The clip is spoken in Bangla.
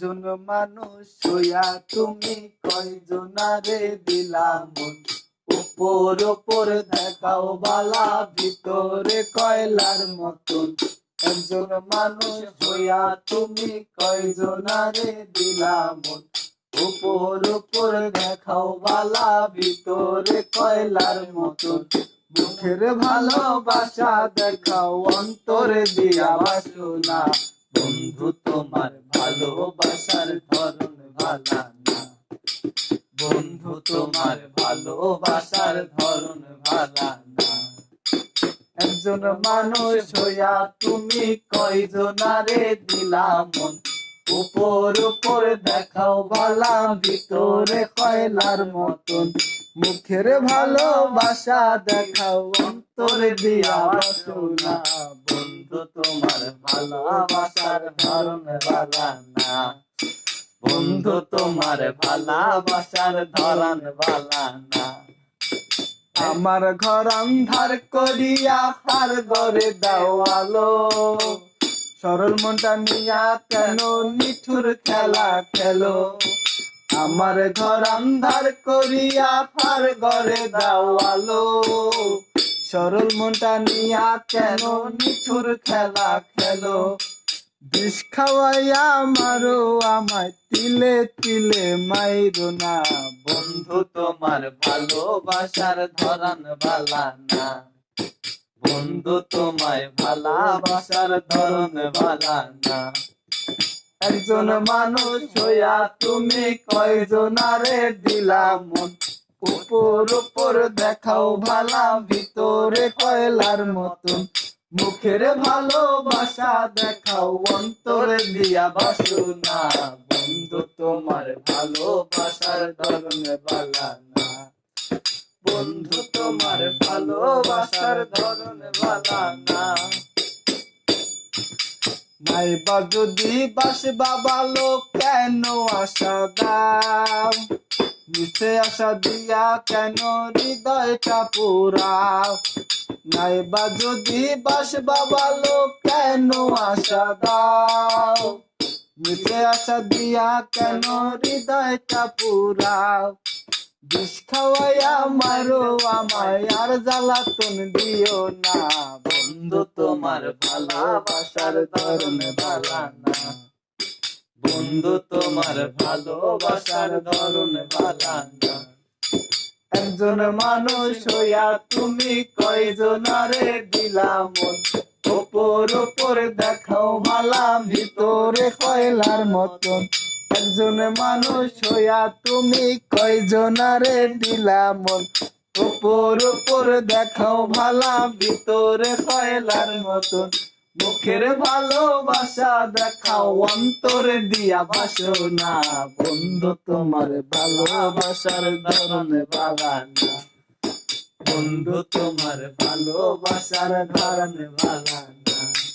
একজন মানুষ হইয়া তুমি কয়জনারে দিলাম মন। উপর উপর দেখাও বালা, ভিতরে কয়লার মতন। একজন মানুষ হইয়া তুমি কয়জনারে দিলাম মন। উপর উপর দেখাও বালা, ভিতরে কয়লার মতন। মুখের ভালোবাসা দেখাও, অন্তরে দিয়া বাসনা। বন্ধু তোমার ভালোবাসার ধরন ভালা না। বন্ধু তোমার ভালোবাসার ধরন ভালা না। একজন মানুষ হইয়া তুমি কয়জনারে দিলাম মন। উপর উপর দেখাও বালা, ভিতরে কয়লার মতন। মুখের ভালোবাসা দেখাও, অন্তরে দিয়া বাসনা। বন্ধু তোমার ভালোবাসার ধরন ভালা না। বন্ধু তোমার ভালোবাসার ধরন ভালা না। আমার ঘর আন্ধার করিয়া তার ঘরে দাও আলো। সরল মনটা নিয়া কেন নিঠুর খেলা খেলো। আমার ঘর আন্ধার করিয়া তার ঘরে দাও আলো। সরল মনটা নিয়া কেন নিঠুর খেলা খেলো। বিষ খাওয়াইয়া মারো আমায়, তিলে তিলে মাইরো না। বন্ধু তোমার ভালোবাসার ধরন ভালা না। বন্ধু তোমায় ভালোবাসার ধরন ভালা না। একজন মানুষ হইয়া তুমি কয়জনারে দিলাম মন। উপর উপর দেখাও ভালা, ভিতরে কয়লার মতন। মুখের ভালোবাসা দেখাও, অন্তরে দিয়া বাসনা। বন্ধু তোমার ভালোবাসার ধরন ভালা না। বন্ধু তোমার ভালোবাসার ধরন ভালা না। নাইবা যদি বাসবা ভালো, কেন আশা দাও। মিছে আশা দিয়া কেন হৃদয়টা পুরাও। নাইবা যদি বাসবা ভালো, কেন আশা দাও। মিছে আশা দিয়া কেন হৃদয়টা পুরাও। বিষ খাওয়াইয়া মারো আমায়, আর জ্বালাতন দিও না। বন্ধু তোমার ভালোবাসার ধরন ভালা না। বন্ধু তোমার ভালোবাসার ধরন ভালা না। একজন মানুষ হইয়া তুমি কয়জনারে দিলাম মন। উপর উপর দেখাও ভালা, ভিতরে কয়লার মতন। একজন মানুষ হইয়া তুমি কয়জনারে দিলাম মন। উপর উপর দেখাও ভালা, ভিতরে কয়লার মতন। মুখের ভালোবাসা দেখাও, অন্তরে দিয়া বাসনা। বন্ধু তোমার ভালোবাসার ধরন ভালা না। বন্ধু তোমার ভালোবাসার ধরন ভালা না।